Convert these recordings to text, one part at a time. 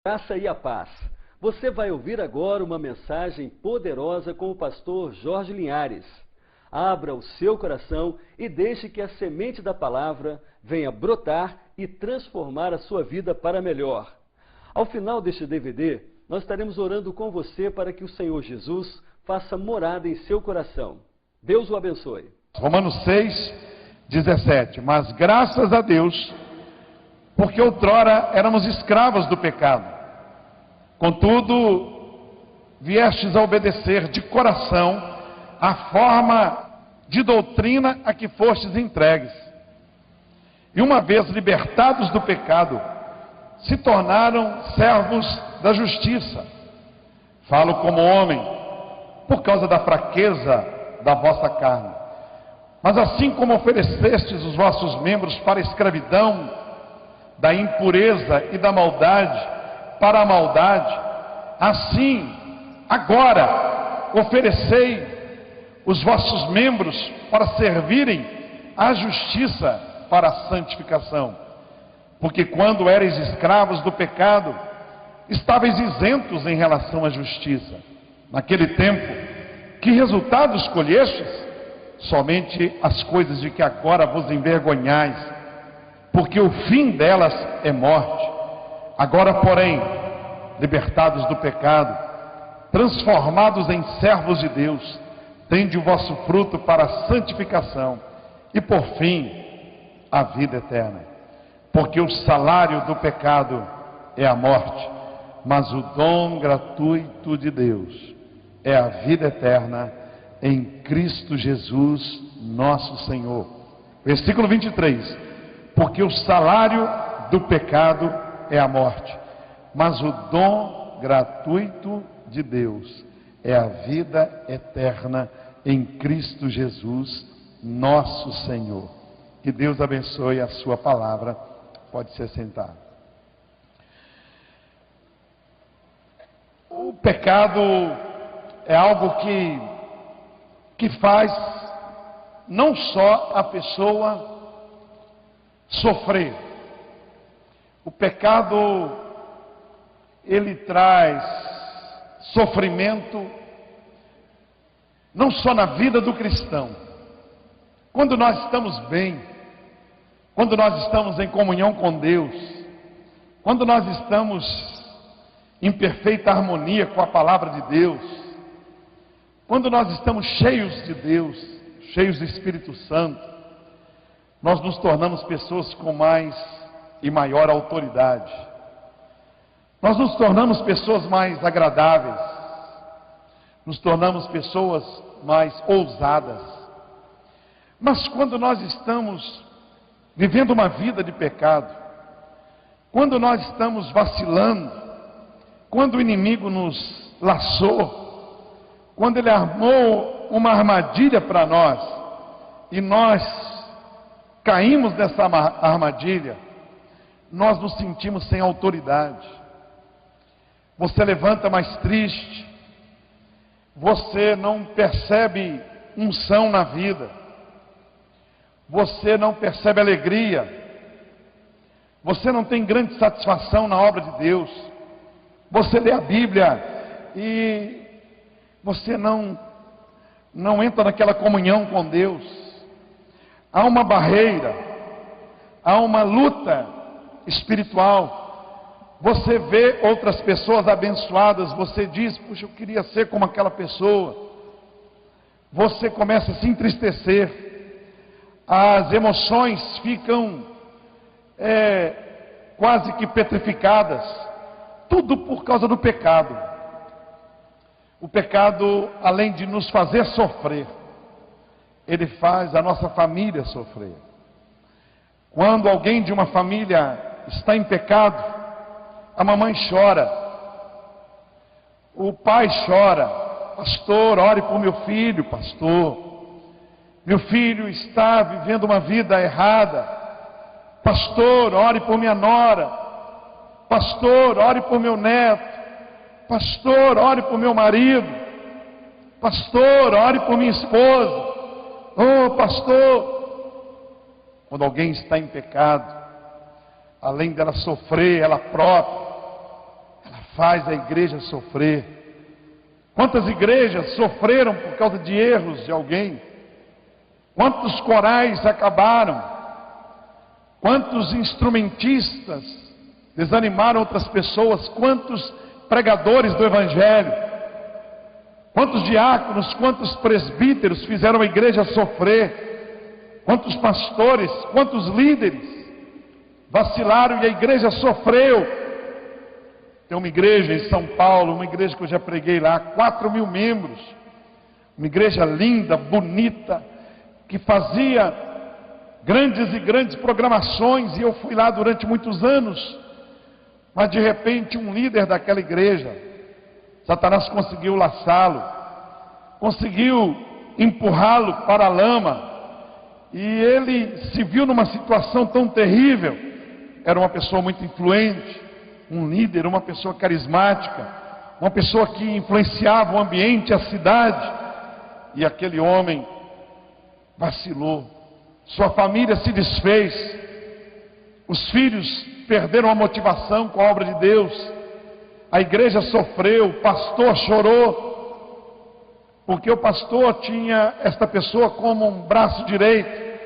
Graça e a paz. Você vai ouvir agora uma mensagem poderosa com o pastor Jorge Linhares. Abra o seu coração e deixe que a semente da palavra venha brotar e transformar a sua vida para melhor. Ao final deste DVD, nós estaremos orando com você para que o Senhor Jesus faça morada em seu coração. Deus o abençoe. Romanos 6:17. Mas graças a Deus, porque outrora éramos escravos do pecado. Contudo, viestes a obedecer de coração a forma de doutrina a que fostes entregues. E uma vez libertados do pecado, se tornaram servos da justiça. Falo como homem, por causa da fraqueza da vossa carne. Mas assim como oferecestes os vossos membros para a escravidão, da impureza e da maldade, para a maldade, assim, agora, oferecei os vossos membros para servirem à justiça, para a santificação. Porque quando erais escravos do pecado, estáveis isentos em relação à justiça. Naquele tempo, que resultados colhestes? Somente as coisas de que agora vos envergonhais, porque o fim delas é morte. Agora, porém, libertados do pecado, transformados em servos de Deus, tende o vosso fruto para a santificação e, por fim, a vida eterna. Porque o salário do pecado é a morte, mas o dom gratuito de Deus é a vida eterna em Cristo Jesus, nosso Senhor. Versículo 23. Porque o salário do pecado é a morte, mas o dom gratuito de Deus é a vida eterna em Cristo Jesus, nosso Senhor. Que Deus abençoe a sua palavra. Pode se sentar. O pecado é algo que faz não só a pessoa sofrer. O pecado, ele traz sofrimento não só na vida do cristão. Quando nós estamos bem, quando nós estamos em comunhão com Deus, quando nós estamos em perfeita harmonia com a palavra de Deus, quando nós estamos cheios de Deus, cheios do Espírito Santo, nós nos tornamos pessoas com mais e maior autoridade. Nós nos tornamos pessoas mais agradáveis, nos tornamos pessoas mais ousadas. Mas quando nós estamos vivendo uma vida de pecado, quando nós estamos vacilando, quando o inimigo nos laçou, quando ele armou uma armadilha para nós, e nós caímos nessa armadilha, nós nos sentimos sem autoridade. Você levanta mais triste, você não percebe unção na vida, você não percebe alegria, você não tem grande satisfação na obra de Deus, você lê a Bíblia e você não entra naquela comunhão com Deus. Há uma barreira, há uma luta espiritual. Você vê outras pessoas abençoadas, você diz, puxa, eu queria ser como aquela pessoa. Você começa a se entristecer, as emoções ficam quase que petrificadas, tudo por causa do pecado. O pecado, além de nos fazer sofrer, ele faz a nossa família sofrer. Quando alguém de uma família está em pecado, a mamãe chora, o pai chora, pastor, ore por meu filho, pastor, meu filho está vivendo uma vida errada, pastor, ore por minha nora, pastor, ore por meu neto, pastor, ore por meu marido, pastor, ore por minha esposa, oh pastor. Quando alguém está em pecado, além dela sofrer ela própria, faz a igreja sofrer. Quantas igrejas sofreram por causa de erros de alguém? Quantos corais acabaram? Quantos instrumentistas desanimaram outras pessoas? Quantos pregadores do Evangelho? Quantos diáconos, quantos presbíteros fizeram a igreja sofrer? Quantos pastores, quantos líderes vacilaram e a igreja sofreu? Tem uma igreja em São Paulo, uma igreja que eu já preguei lá, 4.000 membros, uma igreja linda, bonita, que fazia grandes e grandes programações, e eu fui lá durante muitos anos, mas de repente um líder daquela igreja, Satanás conseguiu laçá-lo, conseguiu empurrá-lo para a lama, e ele se viu numa situação tão terrível. Era uma pessoa muito influente, um líder, uma pessoa carismática, uma pessoa que influenciava o ambiente, a cidade, e aquele homem vacilou, sua família se desfez, os filhos perderam a motivação com a obra de Deus, a igreja sofreu, o pastor chorou, porque o pastor tinha esta pessoa como um braço direito,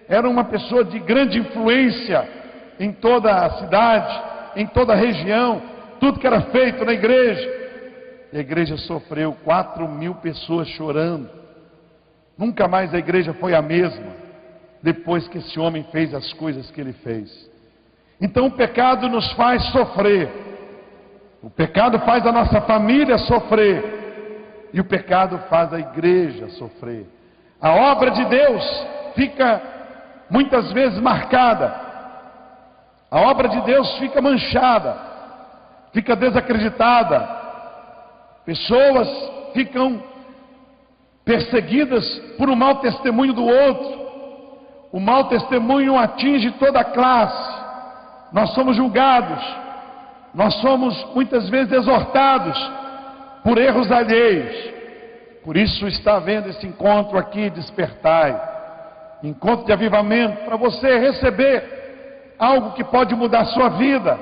era uma pessoa de grande influência em toda a cidade, em toda a região, tudo que era feito na igreja, e a igreja sofreu, 4.000 pessoas chorando. Nunca mais a igreja foi a mesma, depois que esse homem fez as coisas que ele fez. Então o pecado nos faz sofrer, o pecado faz a nossa família sofrer, e o pecado faz a igreja sofrer. A obra de Deus fica muitas vezes marcada, a obra de Deus fica manchada, fica desacreditada, pessoas ficam perseguidas por um mau testemunho do outro. O mau testemunho atinge toda a classe. Nós somos julgados, nós somos muitas vezes exortados por erros alheios. Por isso está havendo esse encontro aqui, Despertai, encontro de avivamento, para você receber algo que pode mudar a sua vida.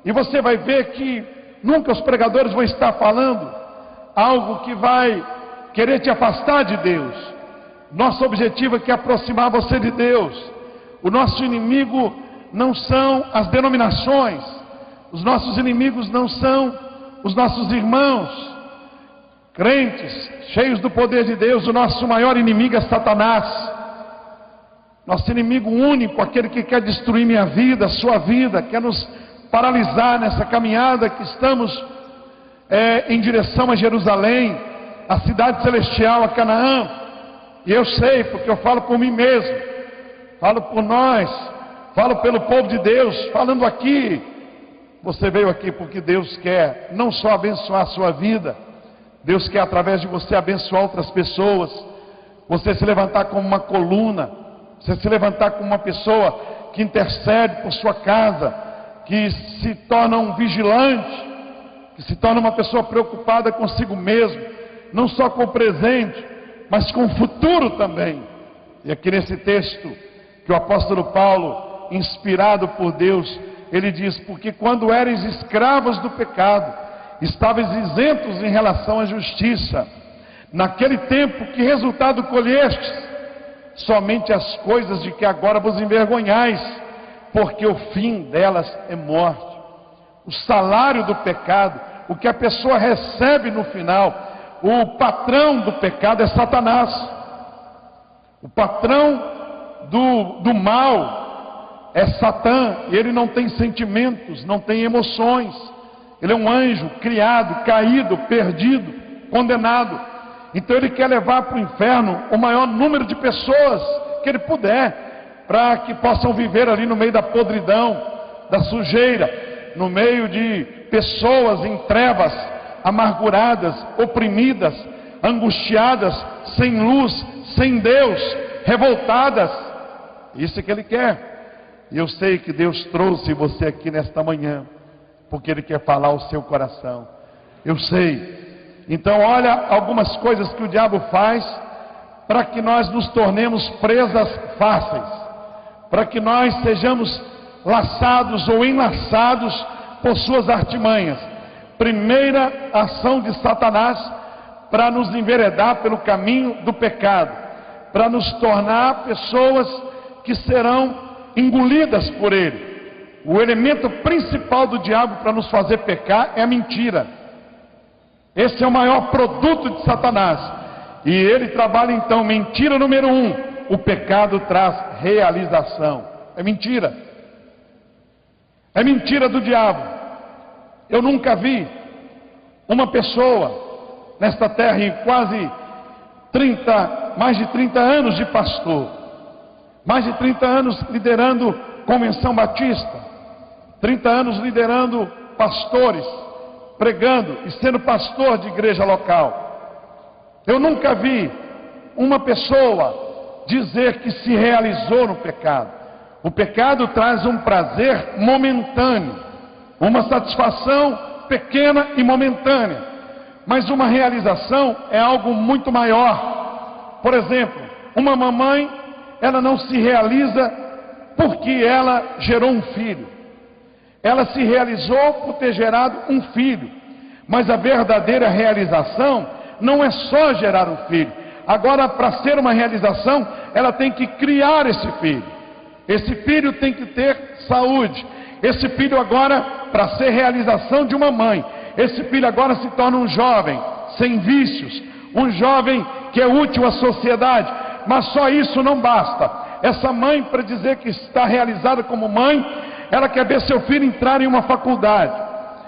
E você vai ver que nunca os pregadores vão estar falando algo que vai querer te afastar de Deus. Nosso objetivo é que aproximar você de Deus. O nosso inimigo não são as denominações, os nossos inimigos não são os nossos irmãos crentes, cheios do poder de Deus. O nosso maior inimigo é Satanás, nosso inimigo único, aquele que quer destruir minha vida, sua vida, quer nos paralisar nessa caminhada que estamos em direção a Jerusalém, a cidade celestial, a Canaã. E eu sei, porque eu falo por mim mesmo, falo por nós, falo pelo povo de Deus, falando aqui. Você veio aqui porque Deus quer não só abençoar a sua vida, Deus quer através de você abençoar outras pessoas, você se levantar como uma coluna, você se levantar como uma pessoa que intercede por sua casa, que se torna um vigilante, que se torna uma pessoa preocupada consigo mesmo, não só com o presente, mas com o futuro também. E aqui nesse texto que o apóstolo Paulo, inspirado por Deus, ele diz: porque quando eres escravos do pecado, estavas isentos em relação à justiça. Naquele tempo, que resultado colhestes? Somente as coisas de que agora vos envergonhais, porque o fim delas é morte. O salário do pecado, o que a pessoa recebe no final, o patrão do pecado é Satanás. O patrão do mal é Satã. Ele não tem sentimentos, não tem emoções. Ele é um anjo criado, caído, perdido, condenado. Então ele quer levar para o inferno o maior número de pessoas que ele puder, para que possam viver ali no meio da podridão, da sujeira, no meio de pessoas em trevas, amarguradas, oprimidas, angustiadas, sem luz, sem Deus, revoltadas. Isso é que ele quer. E eu sei que Deus trouxe você aqui nesta manhã, porque Ele quer falar ao seu coração. Eu sei. Então olha algumas coisas que o diabo faz para que nós nos tornemos presas fáceis, para que nós sejamos laçados ou enlaçados por suas artimanhas. primeira ação de Satanás para nos enveredar pelo caminho do pecado, para nos tornar pessoas que serão engolidas por ele. O elemento principal do diabo para nos fazer pecar é a mentira. Esse é o maior produto de Satanás. E ele trabalha então, mentira número 1, o pecado traz realização. É mentira. É mentira do diabo. Eu nunca vi uma pessoa nesta terra em quase mais de 30 anos de pastor, mais de 30 anos liderando convenção batista, 30 anos liderando pastores, pregando e sendo pastor de igreja local. Eu nunca vi uma pessoa dizer que se realizou no pecado. O pecado traz um prazer momentâneo, uma satisfação pequena e momentânea, mas uma realização é algo muito maior. Por exemplo, uma mamãe, ela não se realiza porque ela gerou um filho. Ela se realizou por ter gerado um filho. Mas a verdadeira realização não é só gerar um filho. Agora, para ser uma realização, ela tem que criar esse filho. Esse filho tem que ter saúde. Esse filho agora, para ser realização de uma mãe, esse filho agora se torna um jovem sem vícios, um jovem que é útil à sociedade. Mas só isso não basta. Essa mãe, para dizer que está realizada como mãe, ela quer ver seu filho entrar em uma faculdade.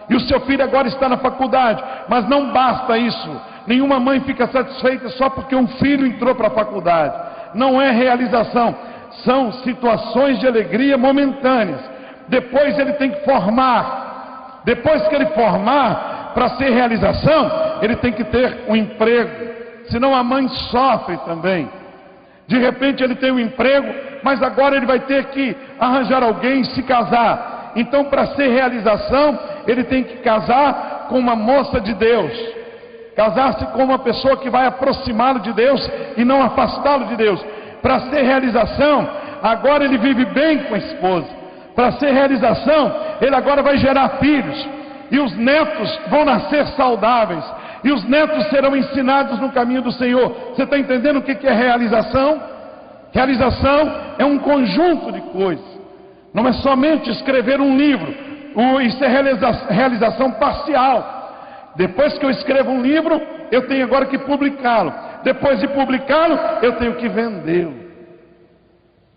E o seu filho agora está na faculdade. Mas não basta isso. Nenhuma mãe fica satisfeita só porque um filho entrou para a faculdade. Não é realização. São situações de alegria momentâneas. Depois ele tem que formar. Depois que ele formar, para ser realização, ele tem que ter um emprego. Senão a mãe sofre também. De repente ele tem um emprego, mas agora ele vai ter que arranjar alguém e se casar. Então, para ser realização, ele tem que casar com uma moça de Deus. Casar-se com uma pessoa que vai aproximá-lo de Deus e não afastá-lo de Deus. Para ser realização, agora ele vive bem com a esposa. Para ser realização, ele agora vai gerar filhos. E os netos vão nascer saudáveis. E os netos serão ensinados no caminho do Senhor. Você está entendendo o que é realização? Realização é um conjunto de coisas. Não é somente escrever um livro. Isso é realização parcial. Depois que eu escrevo um livro, eu tenho agora que publicá-lo. Depois de publicá-lo, eu tenho que vendê-lo.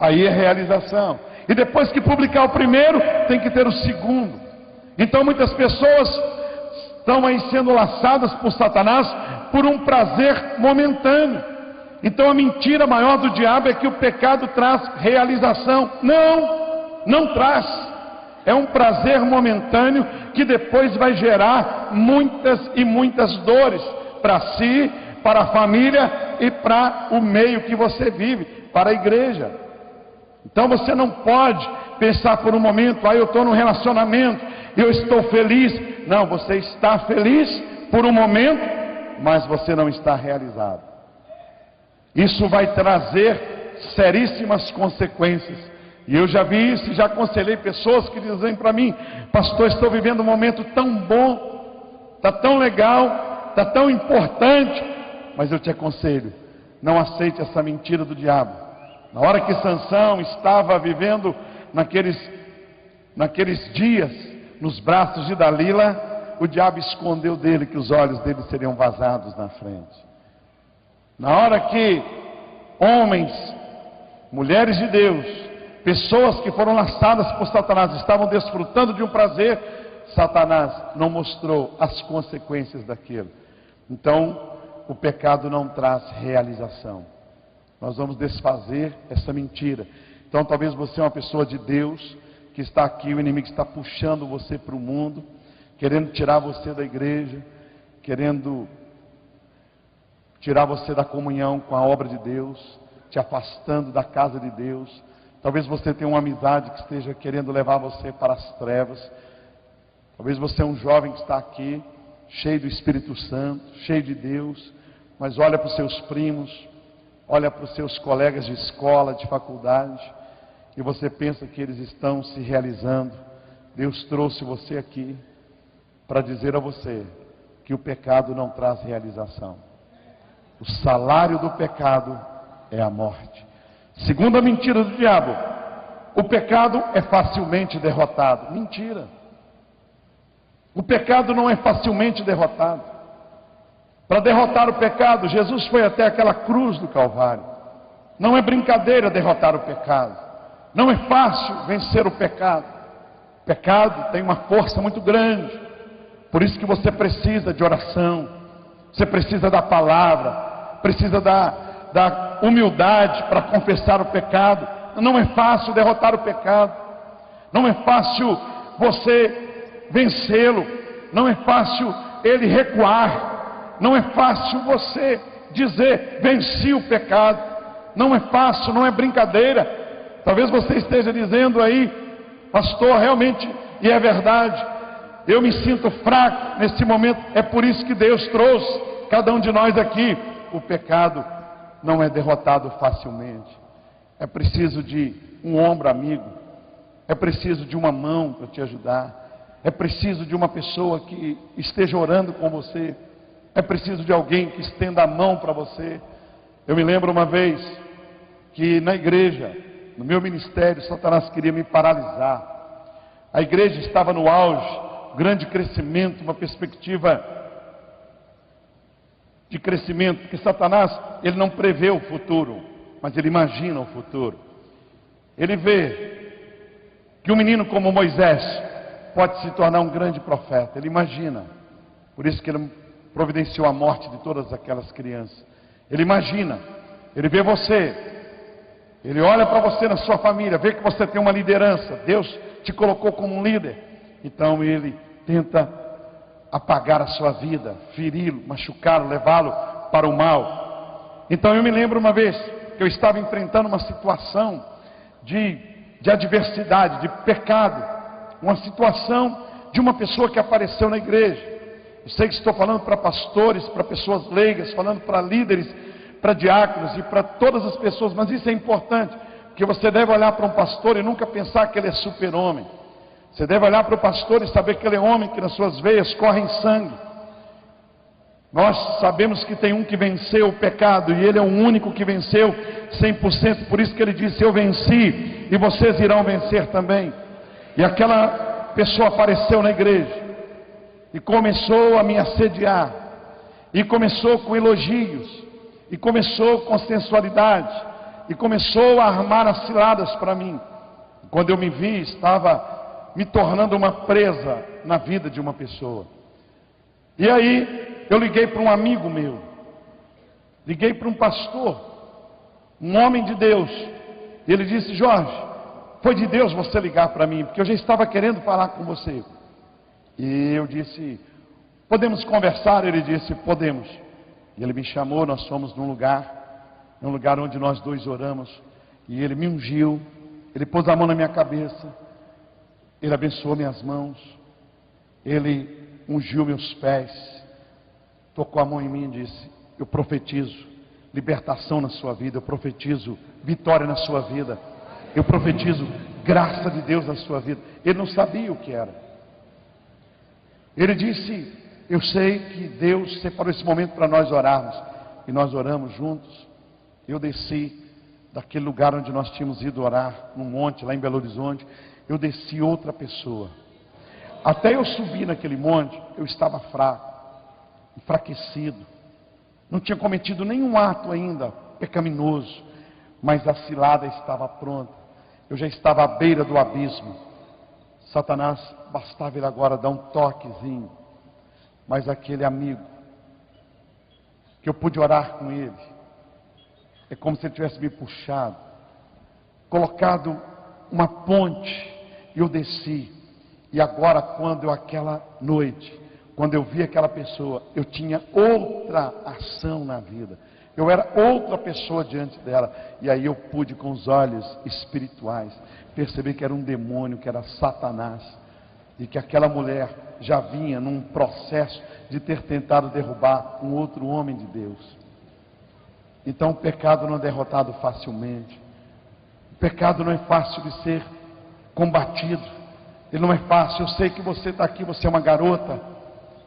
Aí é realização. E depois que publicar o primeiro, tem que ter o segundo. Então muitas pessoas estão aí sendo laçadas por Satanás por um prazer momentâneo. Então a mentira maior do diabo é que o pecado traz realização. Não traz. É um prazer momentâneo que depois vai gerar muitas e muitas dores para si, para a família e para o meio que você vive, para a igreja. Então você não pode pensar por um momento, eu estou num relacionamento, eu estou feliz. Não, você está feliz por um momento, mas você não está realizado. Isso vai trazer seríssimas consequências. E eu já vi isso e já aconselhei pessoas que dizem para mim: pastor, estou vivendo um momento tão bom, está tão legal, está tão importante, mas eu te aconselho, não aceite essa mentira do diabo. Na hora que Sansão estava vivendo naqueles dias, nos braços de Dalila, o diabo escondeu dele que os olhos dele seriam vazados na frente. Na hora que homens, mulheres de Deus, pessoas que foram laçadas por Satanás, estavam desfrutando de um prazer, Satanás não mostrou as consequências daquilo. Então, o pecado não traz realização. Nós vamos desfazer essa mentira. Então, talvez você é uma pessoa de Deus, que está aqui, o inimigo está puxando você para o mundo, querendo tirar você da igreja, querendo tirar você da comunhão com a obra de Deus, te afastando da casa de Deus. Talvez você tenha uma amizade que esteja querendo levar você para as trevas. Talvez você é um jovem que está aqui, cheio do Espírito Santo, cheio de Deus, mas olha para os seus primos, olha para os seus colegas de escola, de faculdade, e você pensa que eles estão se realizando. Deus trouxe você aqui para dizer a você que o pecado não traz realização. O salário do pecado é a morte. Segunda mentira do diabo: o pecado é facilmente derrotado. Mentira. O pecado não é facilmente derrotado. Para derrotar o pecado, Jesus foi até aquela cruz do Calvário. Não é brincadeira derrotar o pecado. Não é fácil vencer o pecado. O pecado tem uma força muito grande. Por isso que você precisa de oração. Você precisa da palavra. Precisa da humildade para confessar o pecado. Não é fácil derrotar o pecado. Não é fácil você vencê-lo. Não é fácil ele recuar. Não é fácil você dizer: venci o pecado. Não é fácil, não é brincadeira. Talvez você esteja dizendo aí: pastor, realmente, e é verdade, eu me sinto fraco nesse momento. É por isso que Deus trouxe cada um de nós aqui. O pecado não é derrotado facilmente. É preciso de um ombro amigo. É preciso de uma mão para te ajudar. É preciso de uma pessoa que esteja orando com você. É preciso de alguém que estenda a mão para você. Eu me lembro uma vez que na igreja, no meu ministério, Satanás queria me paralisar. A igreja estava no auge, grande crescimento, uma perspectiva de crescimento, porque Satanás, ele não prevê o futuro, mas ele imagina o futuro. Ele vê que um menino como Moisés pode se tornar um grande profeta. Ele imagina. Por isso que ele providenciou a morte de todas aquelas crianças. Ele imagina. Ele vê você. Ele olha para você na sua família, vê que você tem uma liderança. Deus te colocou como um líder. Então ele tenta apagar a sua vida, feri-lo, machucá-lo, levá-lo para o mal. Então eu me lembro uma vez que eu estava enfrentando uma situação de adversidade, de pecado. Uma situação de uma pessoa que apareceu na igreja. Eu sei que estou falando para pastores, para pessoas leigas, falando para líderes, para diáconos e para todas as pessoas, mas isso é importante, porque você deve olhar para um pastor e nunca pensar que ele é super-homem. Você deve olhar para o pastor e saber que ele é homem, que nas suas veias corre sangue. Nós sabemos que tem um que venceu o pecado, e ele é o único que venceu 100%, por isso que ele disse: eu venci, e vocês irão vencer também. E aquela pessoa apareceu na igreja, e começou a me assediar, e começou com elogios, e começou com sensualidade, e começou a armar as ciladas para mim. Quando eu me vi, estava me tornando uma presa na vida de uma pessoa. E aí eu liguei para um amigo meu, liguei para um pastor, um homem de Deus, e ele disse: Jorge, foi de Deus você ligar para mim, porque eu já estava querendo falar com você. E eu disse: podemos conversar? Ele disse: podemos. E ele me chamou, nós fomos num lugar onde nós dois oramos, e ele me ungiu, ele pôs a mão na minha cabeça, ele abençoou minhas mãos, ele ungiu meus pés, tocou a mão em mim e disse: eu profetizo libertação na sua vida, eu profetizo vitória na sua vida, eu profetizo graça de Deus na sua vida. Ele não sabia o que era. Ele disse: eu sei que Deus separou esse momento para nós orarmos. E nós oramos juntos. Eu desci daquele lugar onde nós tínhamos ido orar, num monte lá em Belo Horizonte. Eu desci outra pessoa. Até eu subir naquele monte, eu estava fraco, enfraquecido. Não tinha cometido nenhum ato ainda pecaminoso, mas a cilada estava pronta. Eu já estava à beira do abismo. Satanás, bastava ele agora dar um toquezinho. Mas aquele amigo, que eu pude orar com ele, é como se ele tivesse me puxado, colocado uma ponte, e eu desci. E agora, aquela noite, quando eu vi aquela pessoa, eu tinha outra ação na vida. Eu era outra pessoa diante dela. E aí eu pude, com os olhos espirituais, perceber que era um demônio, que era Satanás. E que aquela mulher já vinha num processo de ter tentado derrubar um outro homem de Deus. Então o pecado não é derrotado facilmente. O pecado não é fácil de ser combatido. Ele não é fácil. Eu sei que você está aqui, você é uma garota,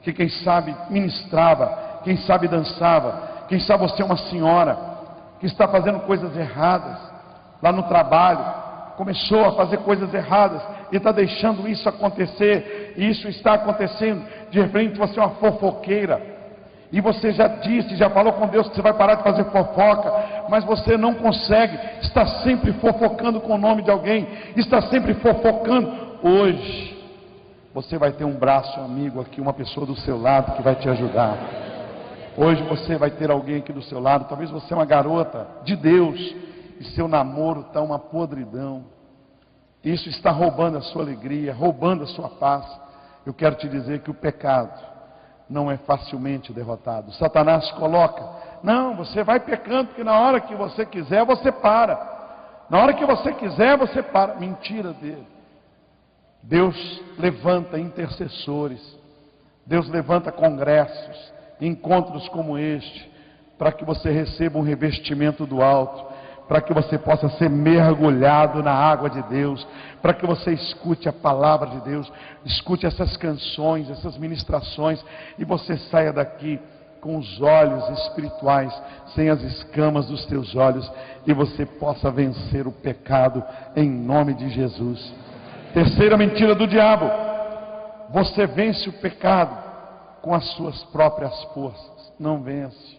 que quem sabe ministrava, quem sabe dançava, quem sabe você é uma senhora que está fazendo coisas erradas lá no trabalho, começou a fazer coisas erradas e está deixando isso acontecer, e isso está acontecendo. De repente você é uma fofoqueira, e você já disse, já falou com Deus que você vai parar de fazer fofoca, mas você não consegue, está sempre fofocando com o nome de alguém, está sempre fofocando. Hoje você vai ter um braço amigo aqui, uma pessoa do seu lado que vai te ajudar. Hoje você vai ter alguém aqui do seu lado. Talvez você é uma garota de Deus e seu namoro está uma podridão. Isso está roubando a sua alegria, roubando a sua paz. Eu quero te dizer que o pecado não é facilmente derrotado. Satanás coloca: não, você vai pecando, porque na hora que você quiser, você para. Na hora que você quiser, você para. Mentira dele. Deus levanta intercessores, Deus levanta congressos, encontros como este, para que você receba um revestimento do alto, para que você possa ser mergulhado na água de Deus, para que você escute a palavra de Deus, escute essas canções, essas ministrações, e você saia daqui com os olhos espirituais, sem as escamas dos teus olhos, e você possa vencer o pecado em nome de Jesus. Terceira mentira do diabo: você vence o pecado com as suas próprias forças. Não vence.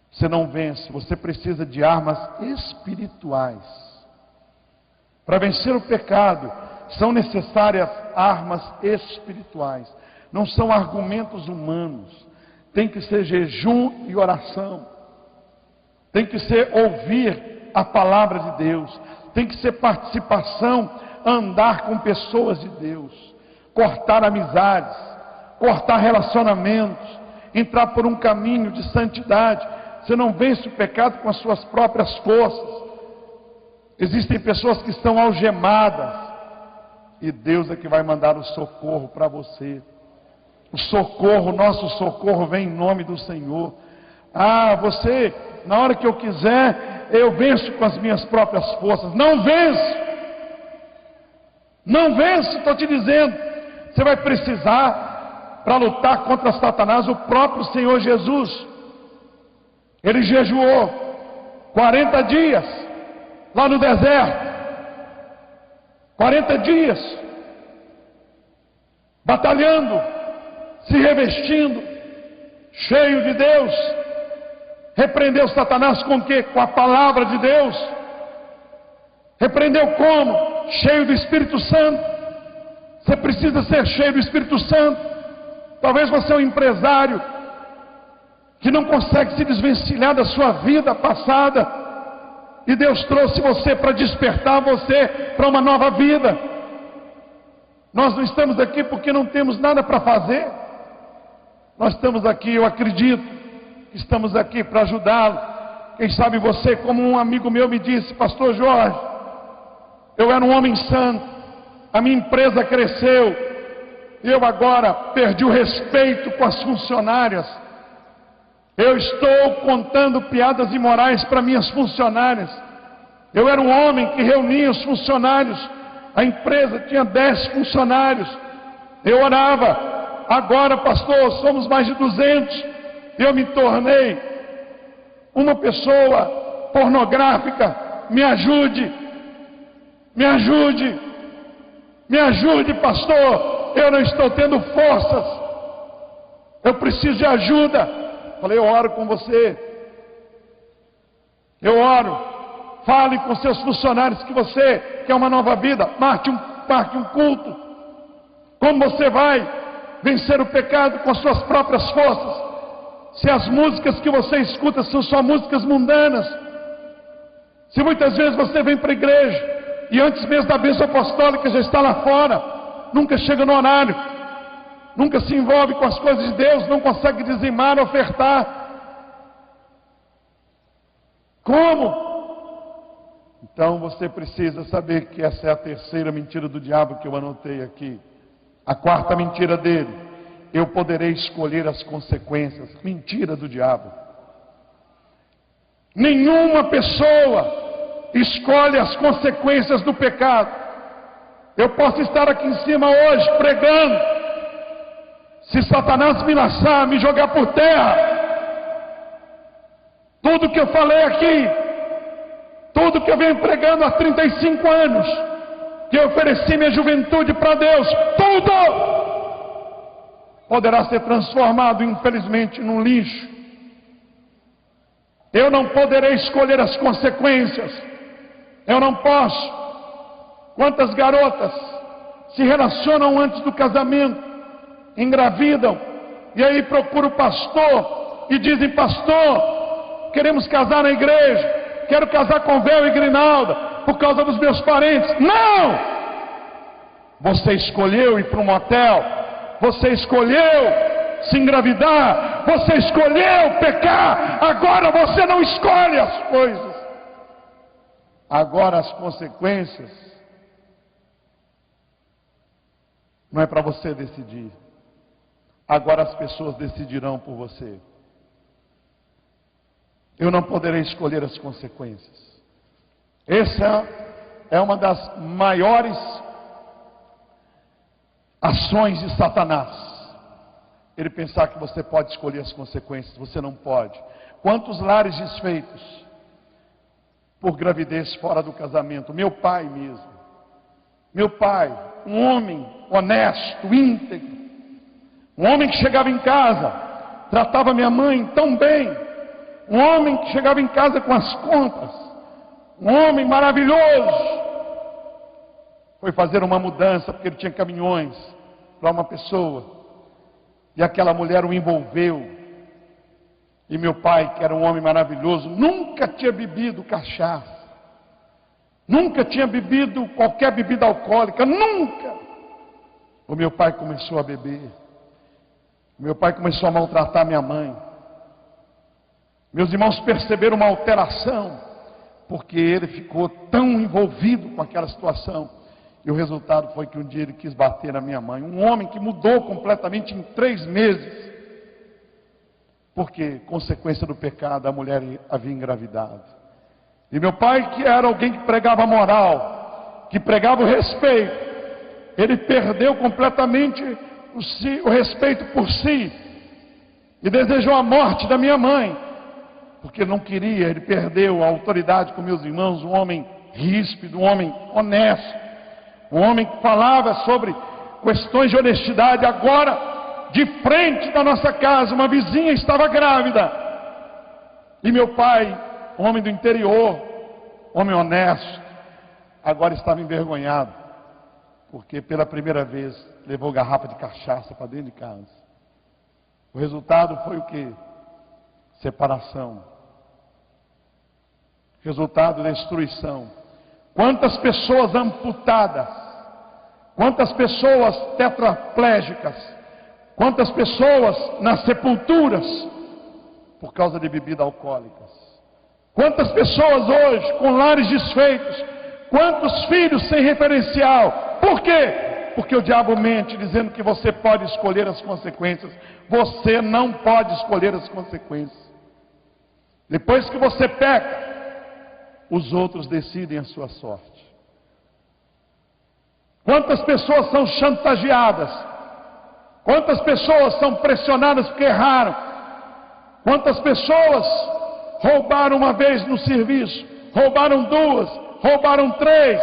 Você não vence, você precisa de armas espirituais. Para vencer o pecado, são necessárias armas espirituais. Não são argumentos humanos. Tem que ser jejum e oração. Tem que ser ouvir a palavra de Deus. Tem que ser participação, andar com pessoas de Deus. Cortar amizades, cortar relacionamentos, entrar por um caminho de santidade. Você não vence o pecado com as suas próprias forças. Existem pessoas que estão algemadas, e Deus é que vai mandar o socorro para você. O socorro, nosso socorro vem em nome do Senhor. Você, na hora que eu quiser, eu venço com as minhas próprias forças. Não vence. Não vence, estou te dizendo. Você vai precisar, para lutar contra Satanás, o próprio Senhor Jesus. Ele jejuou 40 dias lá no deserto. 40 dias batalhando, se revestindo, cheio de Deus. Repreendeu Satanás com o quê? Com a palavra de Deus. Repreendeu como? Cheio do Espírito Santo. Você precisa ser cheio do Espírito Santo. Talvez você é um empresário que não consegue se desvencilhar da sua vida passada, e Deus trouxe você para despertar você para uma nova vida. Nós não estamos aqui porque não temos nada para fazer. Nós estamos aqui, eu acredito, que estamos aqui para ajudá-lo. Quem sabe você, como um amigo meu me disse: pastor Jorge, eu era um homem santo, a minha empresa cresceu, eu agora perdi o respeito com as funcionárias. Eu estou contando piadas imorais para minhas funcionárias. Eu era um homem que reunia os funcionários. A empresa tinha 10 funcionários. Eu orava. Agora, pastor, somos mais de 200. Eu me tornei uma pessoa pornográfica. Me ajude. Me ajude. Me ajude, pastor. Eu não estou tendo forças. Eu preciso de ajuda. Falei: eu oro com você. Eu oro. Fale com seus funcionários que você quer uma nova vida. Marque um culto. Como você vai vencer o pecado com as suas próprias forças? Se as músicas que você escuta são só músicas mundanas. Se muitas vezes você vem para a igreja e antes mesmo da bênção apostólica já está lá fora, nunca chega no horário, nunca se envolve com as coisas de Deus, não consegue dizimar, ofertar. Como? Então você precisa saber que essa é a terceira mentira do diabo que eu anotei aqui. A quarta mentira dele: eu poderei escolher as consequências. Mentira do diabo. Nenhuma pessoa escolhe as consequências do pecado. Eu posso estar aqui em cima hoje pregando, Se Satanás me laçar, me jogar por terra, tudo que eu falei aqui, tudo que eu venho pregando há 35 anos, que eu ofereci minha juventude para Deus, tudo poderá ser transformado, infelizmente, num lixo. Eu não poderei escolher as consequências. Eu não posso. Quantas garotas se relacionam antes do casamento, engravidam, e aí procuram o pastor e dizem: pastor, queremos casar na igreja, quero casar com véu e grinalda, por causa dos meus parentes. Não! Você escolheu ir para um motel, você escolheu se engravidar, você escolheu pecar, agora você não escolhe as coisas. Agora as consequências não é para você decidir. Agora as pessoas decidirão por você. Eu não poderei escolher as consequências. Essa é uma das maiores ações de Satanás. Ele pensar que você pode escolher as consequências. Você não pode. Quantos lares desfeitos por gravidez fora do casamento? Meu pai mesmo. Meu pai, um homem honesto, íntegro. Um homem que chegava em casa, tratava minha mãe tão bem. Um homem que chegava em casa com as contas. Um homem maravilhoso. Foi fazer uma mudança, porque ele tinha caminhões para uma pessoa. E aquela mulher o envolveu. E meu pai, que era um homem maravilhoso, nunca tinha bebido cachaça. Nunca tinha bebido qualquer bebida alcoólica. Nunca. O meu pai começou a beber. Meu pai começou a maltratar minha mãe. Meus irmãos perceberam uma alteração, porque ele ficou tão envolvido com aquela situação. E o resultado foi que um dia ele quis bater na minha mãe. Um homem que mudou completamente em 3 meses. Porque, consequência do pecado, a mulher havia engravidado. E meu pai, que era alguém que pregava moral, que pregava o respeito, ele perdeu completamente o respeito por si. E desejou a morte da minha mãe. Porque não queria, ele perdeu a autoridade com meus irmãos. Um homem ríspido, um homem honesto. Um homem que falava sobre questões de honestidade. Agora, de frente da nossa casa, uma vizinha estava grávida. E meu pai, homem do interior, homem honesto, agora estava envergonhado. Porque pela primeira vez levou garrafa de cachaça para dentro de casa. O resultado foi o quê? Separação. Resultado, destruição. Quantas pessoas amputadas, quantas pessoas tetraplégicas, quantas pessoas nas sepulturas por causa de bebidas alcoólicas. Quantas pessoas hoje com lares desfeitos, quantos filhos sem referencial. Por quê? Porque o diabo mente dizendo que você pode escolher as consequências. Você não pode escolher as consequências. Depois que você peca, os outros decidem a sua sorte. Quantas pessoas são chantageadas? Quantas pessoas são pressionadas porque erraram? Quantas pessoas roubaram uma vez no serviço? Roubaram 2, roubaram 3.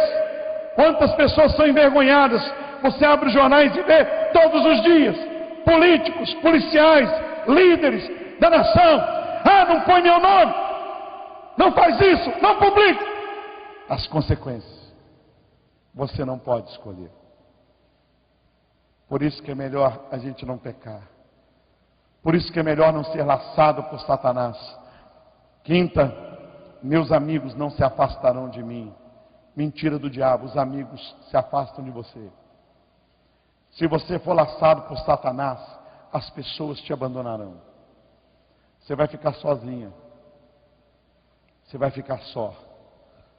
Quantas pessoas são envergonhadas? Você abre os jornais e vê todos os dias políticos, policiais, líderes da nação. Ah, não põe meu nome, não faz isso, não publique. As consequências você não pode escolher. Por isso que é melhor a gente não pecar. Por isso que é melhor não ser laçado por Satanás. 5ª, meus amigos não se afastarão de mim. Mentira do diabo, os amigos se afastam de você. Se você for laçado por Satanás, as pessoas te abandonarão. Você vai ficar sozinha. Você vai ficar só.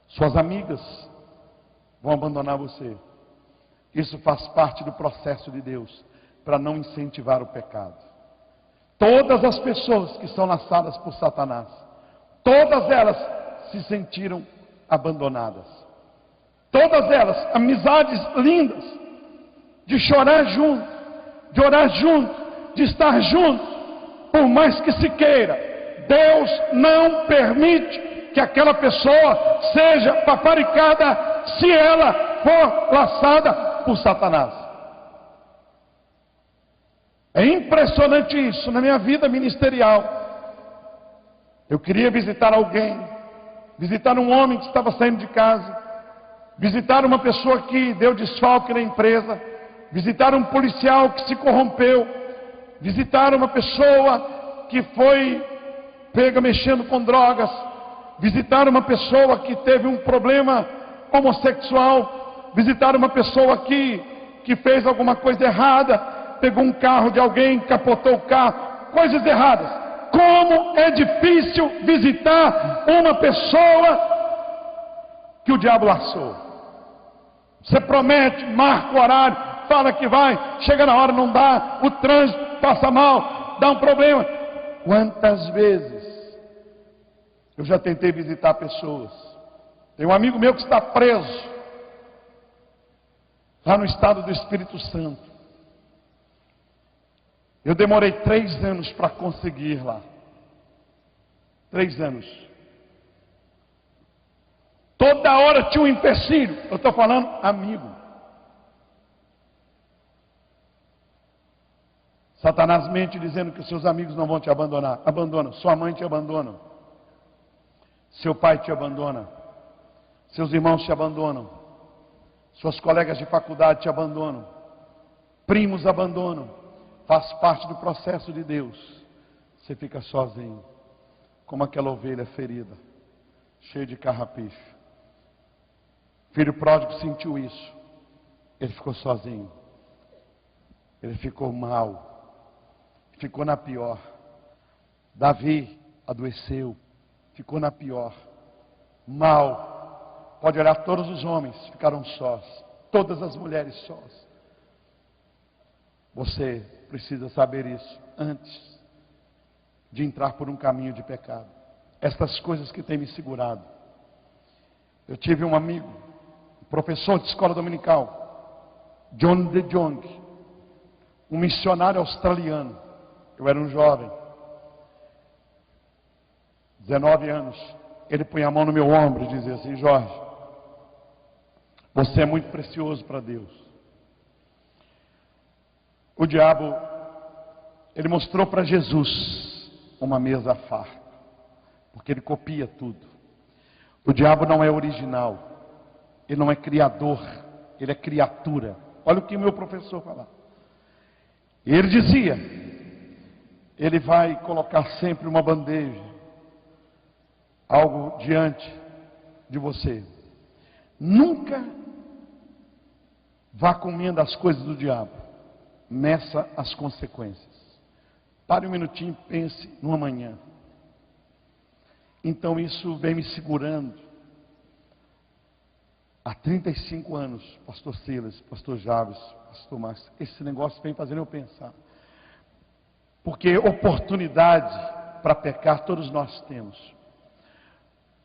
Suas amigas vão abandonar você. Isso faz parte do processo de Deus, para não incentivar o pecado. Todas as pessoas que são laçadas por Satanás, todas elas se sentiram abandonadas. Todas elas, amizades lindas, de chorar junto, de orar junto, de estar juntos, por mais que se queira. Deus não permite que aquela pessoa seja paparicada se ela for laçada por Satanás. É impressionante isso. Na minha vida ministerial, eu queria visitar alguém, visitar um homem que estava saindo de casa, visitar uma pessoa que deu desfalque na empresa, visitar um policial que se corrompeu, visitar uma pessoa que foi pega mexendo com drogas, visitar uma pessoa que teve um problema homossexual, visitar uma pessoa que fez alguma coisa errada, pegou um carro de alguém, capotou o carro, coisas erradas. Como é difícil visitar uma pessoa que o diabo laçou. Você promete, marca o horário, fala que vai, chega na hora, não dá, o trânsito passa mal, dá um problema. Quantas vezes eu já tentei visitar pessoas? Tem um amigo meu que está preso lá no estado do Espírito Santo. Eu demorei 3 anos para conseguir ir lá. 3 anos. Toda hora tinha um empecilho. Eu estou falando amigo. Satanás mente dizendo que os seus amigos não vão te abandonar. Abandona. Sua mãe te abandona. Seu pai te abandona. Seus irmãos te abandonam. Suas colegas de faculdade te abandonam. Primos abandonam. Faz parte do processo de Deus. Você fica sozinho, como aquela ovelha ferida, cheia de carrapicho. Filho pródigo sentiu isso. Ele ficou sozinho. Ele ficou mal. Ficou na pior. Davi adoeceu. Ficou na pior. Mal. Pode olhar, todos os homens ficaram sós. Todas as mulheres sós. Você precisa saber isso antes de entrar por um caminho de pecado. Estas coisas que têm me segurado. Eu tive um amigo, um professor de escola dominical, John De Jong, um missionário australiano. Eu era um jovem, 19 anos. Ele punha a mão no meu ombro e dizia assim: Jorge, você é muito precioso para Deus. O diabo, ele mostrou para Jesus uma mesa farta, porque ele copia tudo. O diabo não é original, ele não é criador, ele é criatura. Olha o que meu professor falava. Ele dizia, ele vai colocar sempre uma bandeja, algo diante de você. Nunca vá comendo as coisas do diabo. Meça as consequências. Pare um minutinho e pense no amanhã. Então isso vem me segurando há 35 anos, pastor Silas, pastor Javes, pastor Márcio. Esse negócio vem fazendo eu pensar. Porque oportunidade para pecar todos nós temos.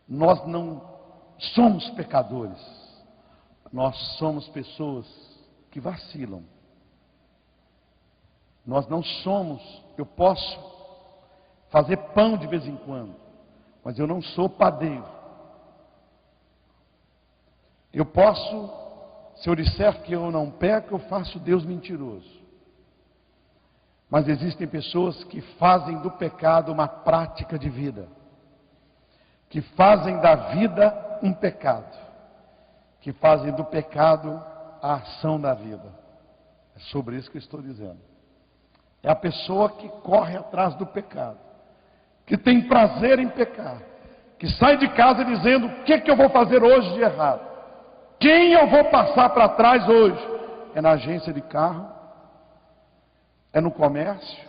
Nós não somos pecadores. Nós somos pessoas que vacilam. Nós não somos, eu posso fazer pão de vez em quando, mas eu não sou padeiro. Eu posso, se eu disser que eu não peco, eu faço Deus mentiroso. Mas existem pessoas que fazem do pecado uma prática de vida, que fazem da vida um pecado, que fazem do pecado a ação da vida. É sobre isso que eu estou dizendo. É a pessoa que corre atrás do pecado, que tem prazer em pecar, que sai de casa dizendo: o que eu vou fazer hoje de errado? Quem eu vou passar para trás hoje? É na agência de carro, é no comércio,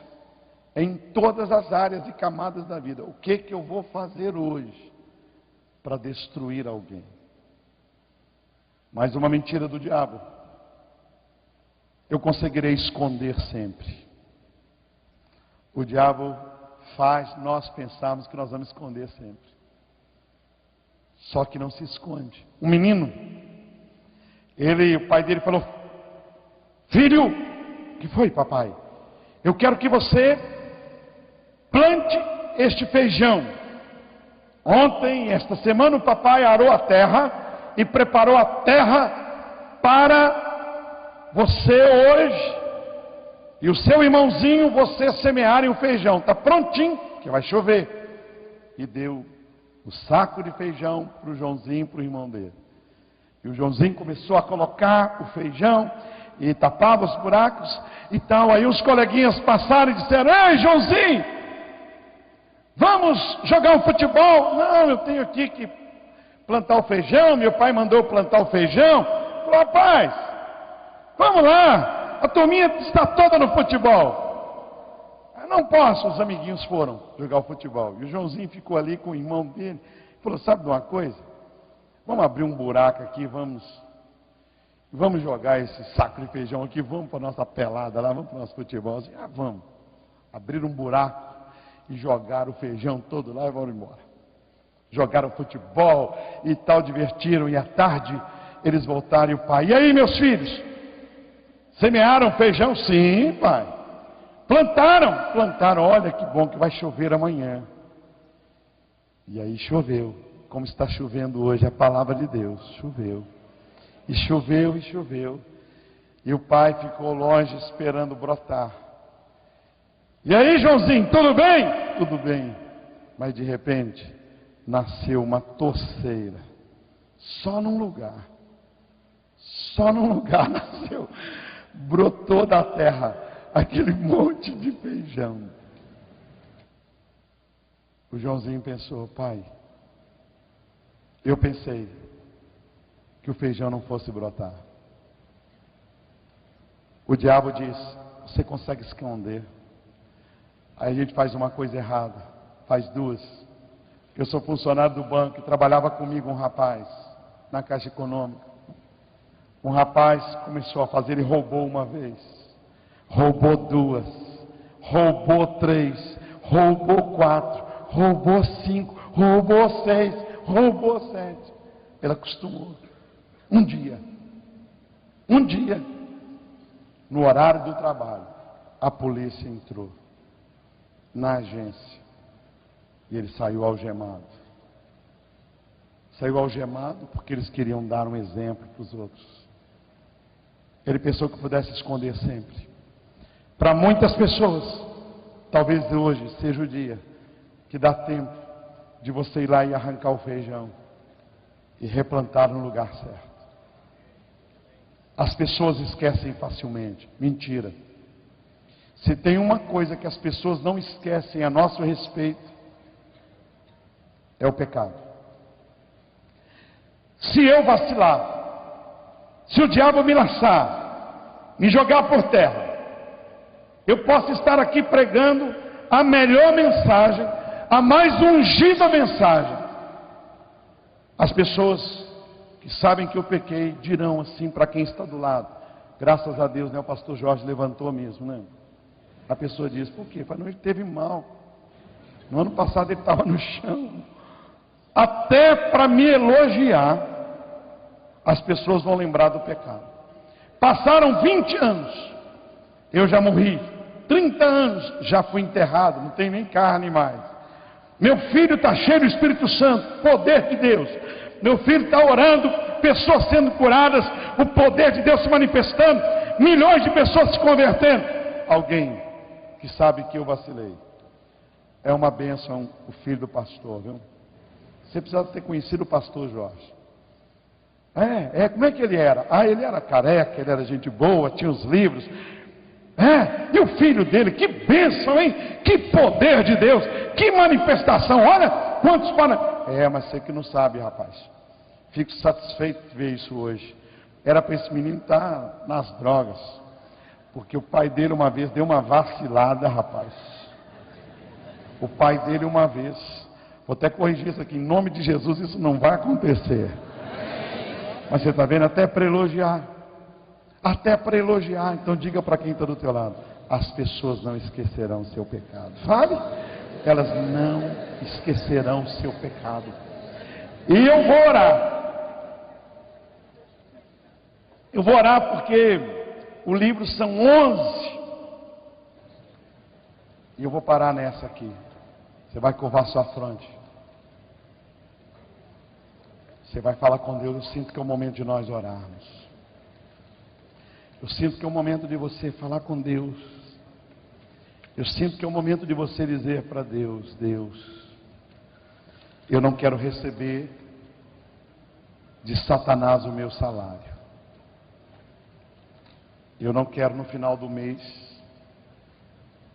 é em todas as áreas e camadas da vida. O que eu vou fazer hoje para destruir alguém? Mais uma mentira do diabo. Eu conseguirei esconder sempre. O diabo faz nós pensarmos que nós vamos esconder sempre. Só que não se esconde. Um menino, o pai dele falou: filho, o que foi, papai? Eu quero que você plante este feijão. Ontem, esta semana, o papai arou a terra e preparou a terra para você hoje e o seu irmãozinho, você semearem o feijão. Está prontinho, que vai chover. E deu o saco de feijão para o Joãozinho e para o irmão dele. E o Joãozinho começou a colocar o feijão e tapava os buracos e tal. Aí os coleguinhas passaram e disseram: ei, Joãozinho, vamos jogar um futebol? Não, eu tenho aqui que plantar o feijão, meu pai mandou plantar o feijão. Falou: rapaz, vamos lá, a turminha está toda no futebol. Eu não posso. Os amiguinhos foram jogar o futebol. E o Joãozinho ficou ali com o irmão dele. Falou: sabe de uma coisa? Vamos abrir um buraco aqui, vamos jogar esse saco de feijão aqui, vamos para a nossa pelada lá, vamos para o nosso futebol. Assim, vamos. Abriram um buraco e jogaram o feijão todo lá e vão embora. Jogaram futebol e tal, divertiram. E à tarde eles voltaram e o pai: e aí, meus filhos? Semearam feijão? Sim, pai. Plantaram. Olha que bom que vai chover amanhã. E aí choveu, como está chovendo hoje a palavra de Deus. Choveu. E choveu, e choveu. E o pai ficou longe esperando brotar. E aí, Joãozinho, tudo bem? Tudo bem. Mas de repente, nasceu uma torceira. Só num lugar nasceu. Brotou da terra aquele monte de feijão. O Joãozinho pensou: pai, eu pensei que o feijão não fosse brotar. O diabo diz: você consegue esconder. Aí a gente faz uma coisa errada, faz duas. Eu sou funcionário do banco e trabalhava comigo um rapaz na Caixa Econômica. Um rapaz começou a fazer, ele roubou uma vez, roubou duas, roubou três, roubou quatro, roubou cinco, roubou seis, roubou sete. Ele acostumou. Um dia, no horário do trabalho, a polícia entrou na agência e ele saiu algemado. Saiu algemado porque eles queriam dar um exemplo para os outros. Ele pensou que pudesse esconder sempre. Para muitas pessoas, talvez hoje seja o dia que dá tempo de você ir lá e arrancar o feijão e replantar no lugar certo. As pessoas esquecem facilmente. Mentira. Se tem uma coisa que as pessoas não esquecem a nosso respeito, é o pecado. Se eu vacilar, se o diabo me laçar, me jogar por terra, eu posso estar aqui pregando a melhor mensagem, a mais ungida mensagem. As pessoas que sabem que eu pequei dirão assim para quem está do lado: graças a Deus, né, o pastor Jorge levantou mesmo, né? A pessoa diz: por quê? Não, ele teve mal. No ano passado ele estava no chão. Até para me elogiar, as pessoas vão lembrar do pecado. Passaram 20 anos, eu já morri. 30 anos, já fui enterrado, não tem nem carne mais. Meu filho está cheio do Espírito Santo, poder de Deus. Meu filho está orando, pessoas sendo curadas, o poder de Deus se manifestando, milhões de pessoas se convertendo. Alguém que sabe que eu vacilei. É uma bênção o filho do pastor, viu? Você precisa ter conhecido o pastor Jorge. Como é que ele era? Ele era careca, ele era gente boa, tinha os livros. E o filho dele, que bênção, hein? Que poder de Deus, que manifestação. Olha quantos falam. Mas você que não sabe, rapaz. Fico satisfeito de ver isso hoje. Era para esse menino estar nas drogas. Porque o pai dele uma vez deu uma vacilada, rapaz. O pai dele uma vez. Vou até corrigir isso aqui. Em nome de Jesus, isso não vai acontecer. Mas você está vendo? Até para elogiar. Até para elogiar. Então diga para quem está do teu lado: as pessoas não esquecerão o seu pecado. Sabe? Elas não esquecerão o seu pecado. E eu vou orar. Eu vou orar porque o livro são 11 E eu vou parar nessa aqui. Você vai curvar sua fronte. Você vai falar com Deus. Eu sinto que é o momento de nós orarmos. Eu sinto que é o momento de você falar com Deus. Eu sinto que é o momento de você dizer para Deus: Deus, eu não quero receber de Satanás o meu salário. Eu não quero no final do mês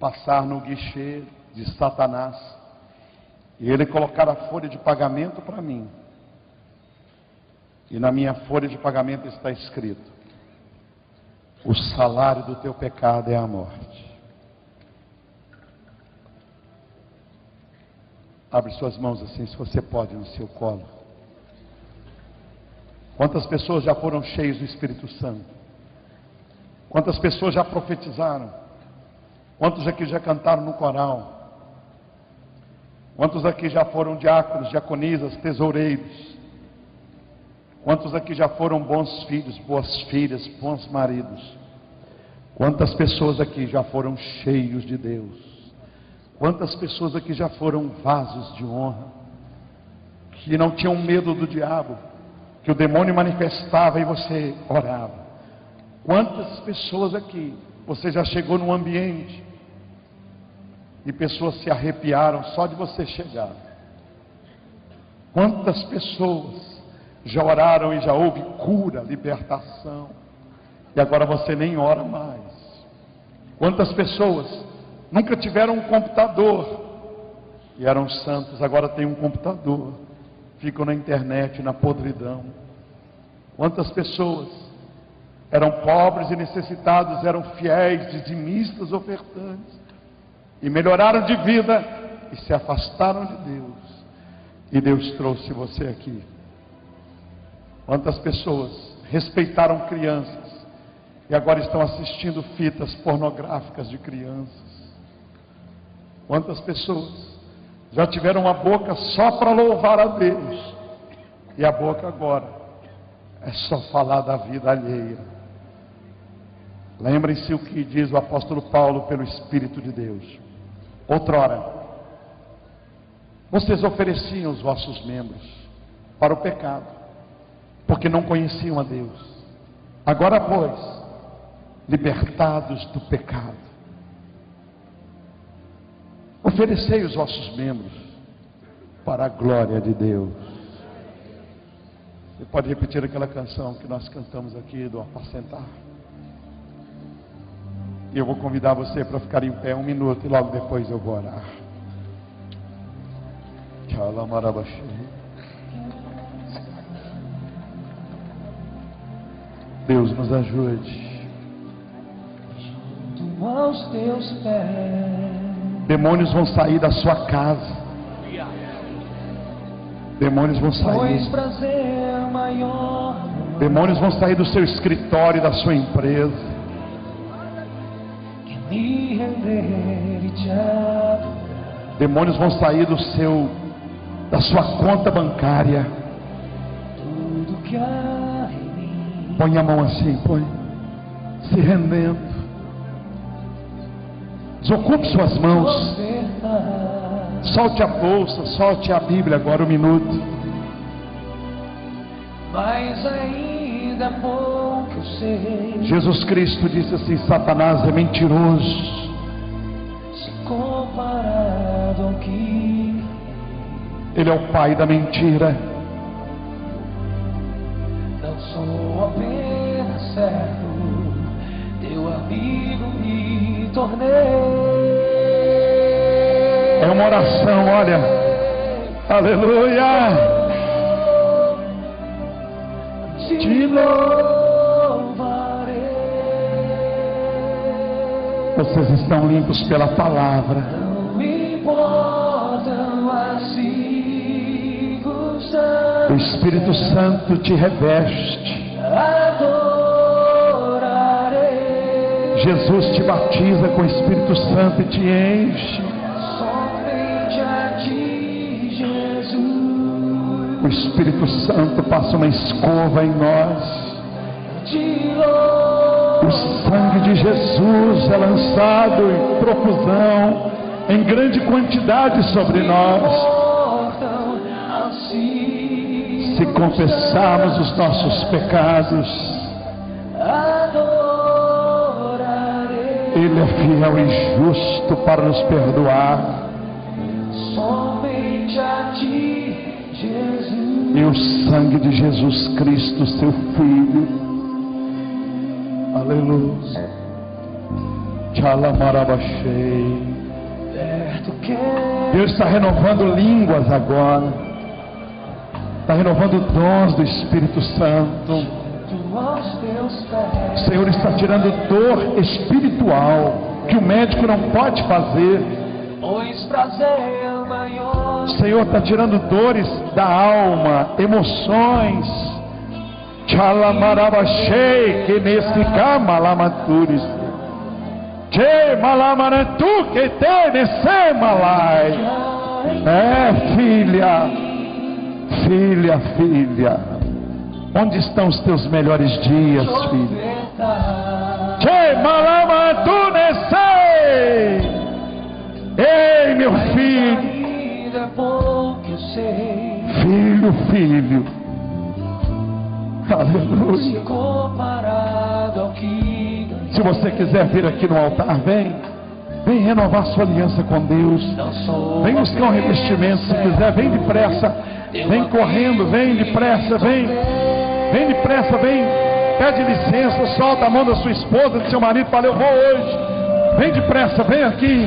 passar no guichê de Satanás e ele colocar a folha de pagamento para mim. E na minha folha de pagamento está escrito: o salário do teu pecado é a morte. Abre suas mãos assim, se você pode, no seu colo. Quantas pessoas já foram cheias do Espírito Santo? Quantas pessoas já profetizaram? Quantos aqui já cantaram no coral? Quantos aqui já foram diáconos, diaconisas, tesoureiros? Quantos aqui já foram bons filhos, boas filhas, bons maridos? Quantas pessoas aqui já foram cheios de Deus? Quantas pessoas aqui já foram vasos de honra, que não tinham medo do diabo, que o demônio manifestava e você orava? Quantas pessoas aqui, você já chegou num ambiente e pessoas se arrepiaram só de você chegar? Quantas pessoas já oraram e já houve cura, libertação, e agora você nem ora mais? Quantas pessoas nunca tiveram um computador e eram santos, agora tem um computador, ficam na internet, na podridão? Quantas pessoas eram pobres e necessitados, eram fiéis, dizimistas, ofertantes, e melhoraram de vida e se afastaram de Deus, e Deus trouxe você aqui? Quantas pessoas respeitaram crianças e agora estão assistindo fitas pornográficas de crianças? Quantas pessoas já tiveram a boca só para louvar a Deus, e a boca agora é só falar da vida alheia? Lembrem-se o que diz o apóstolo Paulo pelo Espírito de Deus: outrora, vocês ofereciam os vossos membros para o pecado, porque não conheciam a Deus. Agora, pois, libertados do pecado, oferecei os vossos membros para a glória de Deus. Você pode repetir aquela canção que nós cantamos aqui do apacentar? E eu vou convidar você para ficar em pé 1 minuto e logo depois eu vou orar. Deus nos ajude. Junto aos teus pés, demônios vão sair da sua casa. Demônios vão sair. pois prazer maior Demônios vão sair do seu escritório, da sua empresa. que me render e te adorar. Demônios vão sair da sua conta bancária. Tudo que há em mim, Põe a mão assim, põe, se rendendo. Desocupe suas mãos. ofertar, Solte a bolsa, solte a Bíblia agora 1 minuto. mas ainda pouco eu sei. Jesus Cristo disse assim: Satanás é mentiroso. Se comparado ao que Ele é o pai da mentira. não sou apenas servo, teu amigo me tornei. É uma oração, olha. Aleluia. Te louvarei. Vocês estão limpos pela palavra. Não importam as circunstâncias, O Espírito Santo te reveste. adorarei. Jesus te batiza com o Espírito Santo e te enche. Somente a ti, Jesus. O Espírito Santo passa uma escova em nós. Te louvo. O sangue de Jesus é lançado em profusão em grande quantidade sobre nós. Se confessarmos os nossos pecados, Ele é fiel e justo para nos perdoar. Somente a Ti, Jesus. E o sangue de Jesus Cristo, seu Filho, aleluia, Tchalamarabachei. Deus está renovando línguas agora, está renovando dons do Espírito Santo. O Senhor está tirando dor espiritual que o médico não pode fazer. O Senhor está tirando dores da alma, emoções. Tchalamarabachei, que nesse camalamaturis. Che malamarantu que te nesse malai. É, filha, filha, filha. Onde estão os teus melhores dias, filha? Che malamarantu nesse. Ei, meu filho. Filho, filho. Aleluia. Se você quiser vir aqui no altar, vem renovar sua aliança com Deus. Vem buscar um revestimento. Se quiser, vem depressa. Vem correndo, vem depressa, vem depressa, vem. Pede licença, solta a mão da sua esposa, do seu marido, fala, eu vou hoje. Vem depressa, vem aqui.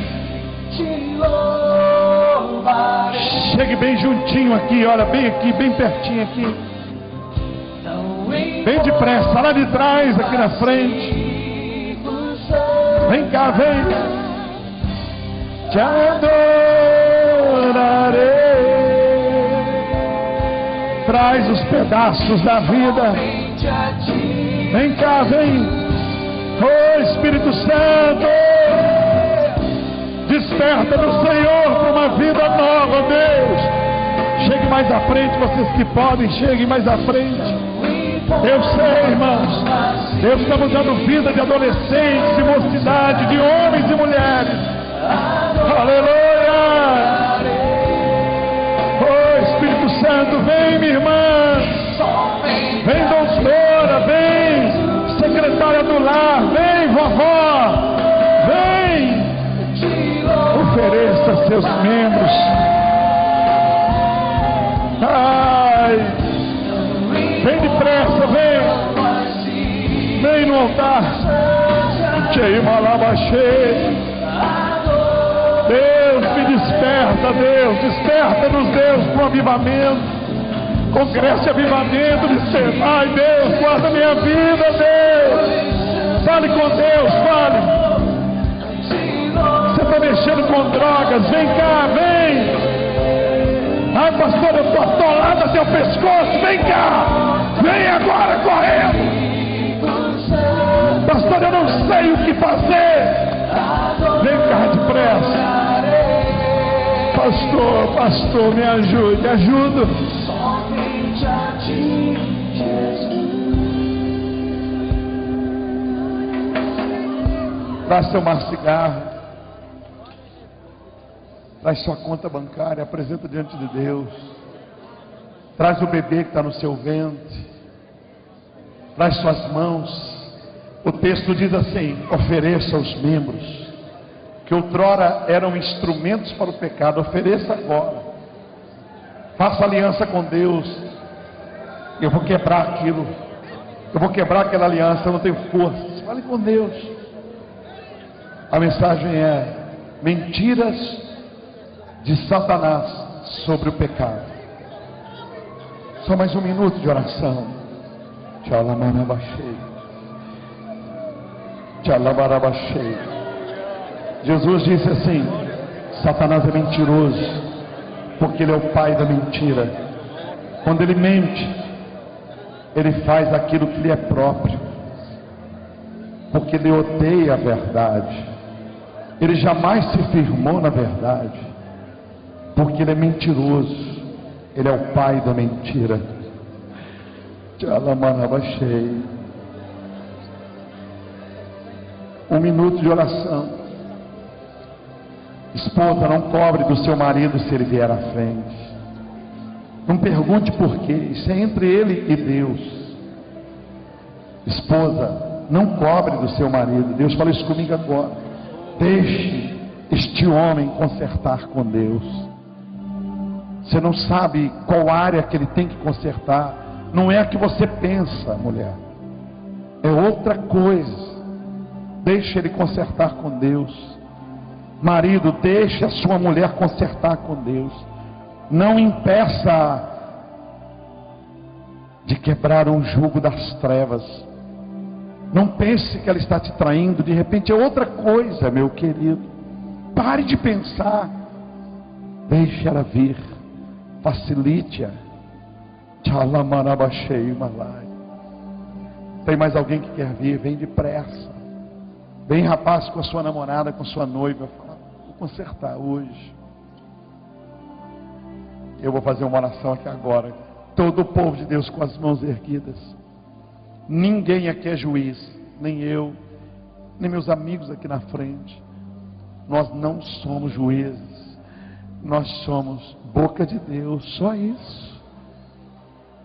Chegue bem juntinho aqui, olha, bem aqui, bem pertinho aqui. Bem depressa, lá de trás, aqui na frente. Vem cá, vem. Te adorarei. Traz os pedaços da vida. Vem cá, vem. Oh, Espírito Santo, desperta no Senhor para uma vida nova, Deus. Chegue mais à frente, vocês que podem, cheguem mais à frente. Eu sei, irmãos, Deus está mudando vida de adolescentes, de mocidade, de homens e mulheres. Aleluia! Oh, Espírito Santo, vem, minha irmã. Vem, doutora, vem, secretária do lar, vem, vovó, vem. Ofereça seus membros. Ai, vem depressa, vem no altar. Deus, me desperta, Deus, desperta-nos, Deus, para o avivamento. Congresse avivamento, desperta. Ai, Deus, guarda minha vida, Deus. Fale com Deus, fale. Você está mexendo com drogas, vem cá, vem. Ai, pastor, eu estou atolado a teu pescoço, vem cá. Vem agora, correndo. Pastor, eu não sei o que fazer. Vem cá depressa. Pastor, me ajude, ajuda. Somente a Ti, Jesus. Traz seu cigarro. Traz sua conta bancária, apresenta diante de Deus. Traz o bebê que está no seu ventre. Traz suas mãos. O texto diz assim: ofereça os membros que outrora eram instrumentos para o pecado, ofereça agora. Faça aliança com Deus. Eu vou quebrar aquilo. Eu vou quebrar aquela aliança, eu não tenho força. Fale com Deus. A mensagem é: mentiras de Satanás sobre o pecado. Só mais um minuto de oração. Tchalamarabachei. Tchalamarabachei. Jesus disse assim: Satanás é mentiroso, porque ele é o pai da mentira. Quando ele mente, ele faz aquilo que lhe é próprio, porque ele odeia a verdade. Ele jamais se firmou na verdade, porque ele é mentiroso. Ele é o pai da mentira. Tchalamarabachei. Um minuto de oração. Esposa, não cobre do seu marido se ele vier à frente. Não pergunte por quê, isso é entre ele e Deus. Esposa, não cobre do seu marido. Deus fala isso comigo agora. Deixe este homem consertar com Deus. Você não sabe qual área que ele tem que consertar. Não é a que você pensa, mulher. É outra coisa. Deixe ele consertar com Deus. Marido, deixe a sua mulher consertar com Deus. Não impeça de quebrar um jugo das trevas. Não pense que ela está te traindo. De repente é outra coisa, meu querido. Pare de pensar. Deixe ela vir. Facilite-a. Tem mais alguém que quer vir? Vem depressa. Vem, rapaz, com a sua namorada, com a sua noiva. Fala, vou consertar hoje. Eu vou fazer uma oração aqui agora. Todo o povo de Deus com as mãos erguidas. Ninguém aqui é juiz. Nem eu, nem meus amigos aqui na frente. Nós não somos juízes. Nós somos boca de Deus. Só isso.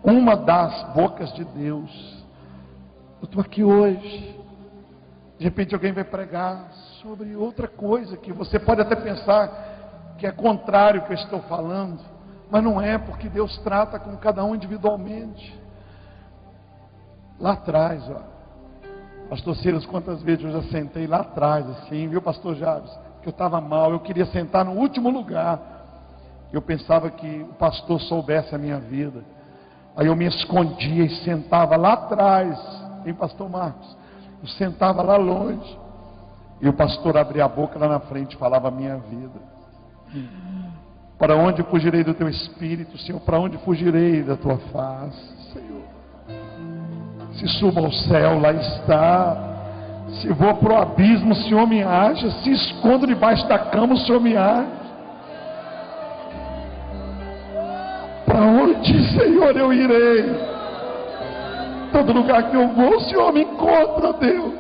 Uma das bocas de Deus. Eu estou aqui hoje. De repente alguém vai pregar sobre outra coisa que você pode até pensar que é contrário ao que eu estou falando, mas não é, porque Deus trata com cada um individualmente. Lá atrás, ó, pastor Silas, quantas vezes eu já sentei lá atrás assim, viu, pastor Javes, que eu estava mal, eu queria sentar no último lugar, eu pensava que o pastor soubesse a minha vida, aí eu me escondia e sentava lá atrás, hein, pastor Marcos? Eu sentava lá longe. E o pastor abria a boca lá na frente e falava a minha vida. Para onde fugirei do teu espírito, Senhor? Para onde fugirei da tua face, Senhor? Se subo ao céu, lá está. Se vou para o abismo, o Senhor me acha. Se escondo debaixo da cama, o Senhor me acha. Para onde, Senhor, eu irei? Todo lugar que eu vou, o Senhor me encontra, Deus.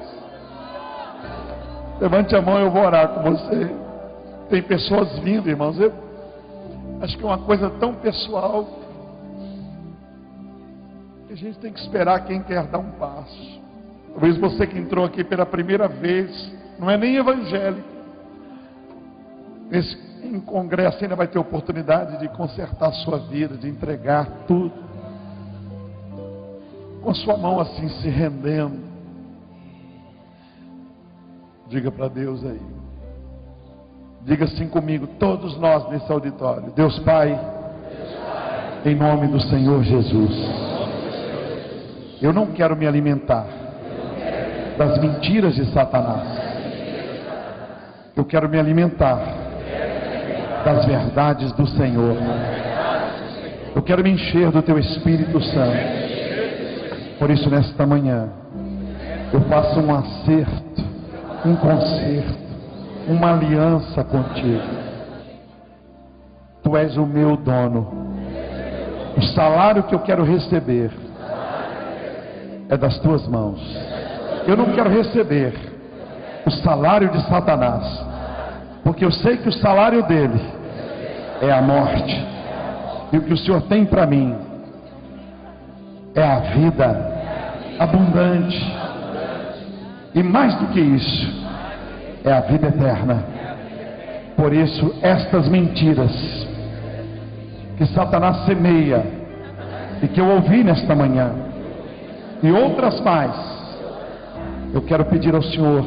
Levante a mão, eu vou orar com você. Tem pessoas vindo, irmãos. Eu acho que é uma coisa tão pessoal que a gente tem que esperar quem quer dar um passo. Talvez você que entrou aqui pela primeira vez, não é nem evangélico. Em congresso ainda vai ter oportunidade de consertar a sua vida, de entregar tudo. Com a sua mão assim se rendendo, diga para Deus aí, diga assim comigo, todos nós nesse auditório: Deus Pai, em nome do Senhor Jesus, eu não quero me alimentar das mentiras de Satanás, eu quero me alimentar das verdades do Senhor, eu quero me encher do Teu Espírito Santo. Por isso, nesta manhã, eu faço um acerto, um concerto, uma aliança contigo. Tu és o meu dono. O salário que eu quero receber é das tuas mãos. Eu não quero receber o salário de Satanás, porque eu sei que o salário dele é a morte. E o que o Senhor tem para mim é a vida abundante, e mais do que isso, é a vida eterna. Por isso, estas mentiras que Satanás semeia e que eu ouvi nesta manhã, e outras mais, eu quero pedir ao Senhor,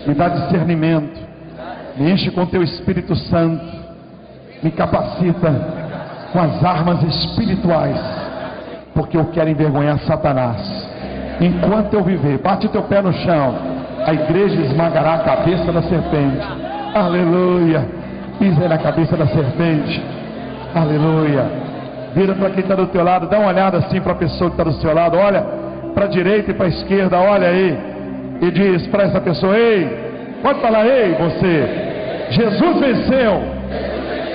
me dá discernimento, me enche com Teu Espírito Santo, me capacita com as armas espirituais, porque eu quero envergonhar Satanás. Enquanto eu viver, bate o teu pé no chão, a igreja esmagará a cabeça da serpente. Aleluia. Pisa na cabeça da serpente. Aleluia. Vira para quem está do teu lado, dá uma olhada assim para a pessoa que está do seu lado, olha para a direita e para a esquerda, olha aí, e diz para essa pessoa: ei, pode falar, ei, você, Jesus venceu,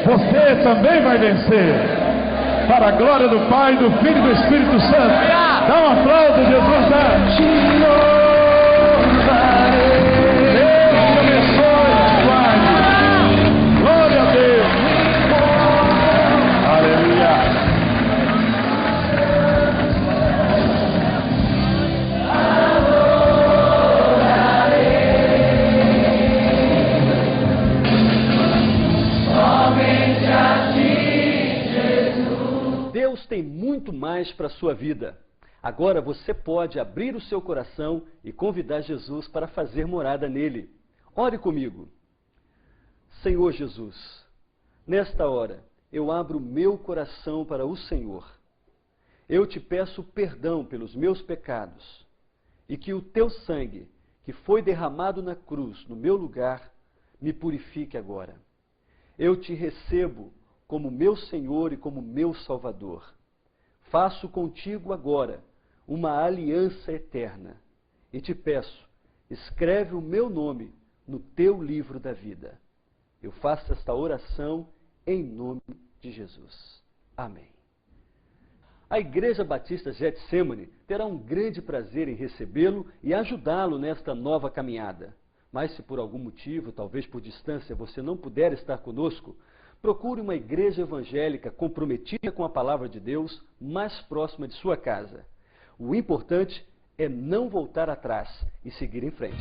você também vai vencer. Para a glória do Pai, do Filho e do Espírito Santo. Dá um aplauso, Jesus. Te louvarei. Deus te abençoe, te guarde. Deus tem muito mais para a sua vida. Agora você pode abrir o seu coração e convidar Jesus para fazer morada nele. Ore comigo. Senhor Jesus, nesta hora eu abro o meu coração para o Senhor. Eu te peço perdão pelos meus pecados e que o teu sangue, que foi derramado na cruz no meu lugar, me purifique agora. Eu te recebo como meu Senhor e como meu Salvador. Faço contigo agora uma aliança eterna e te peço, escreve o meu nome no teu livro da vida. Eu faço esta oração em nome de Jesus. Amém. A Igreja Batista Getsemane terá um grande prazer em recebê-lo e ajudá-lo nesta nova caminhada. Mas se por algum motivo, talvez por distância, você não puder estar conosco, procure uma igreja evangélica comprometida com a palavra de Deus mais próxima de sua casa. O importante é não voltar atrás e seguir em frente.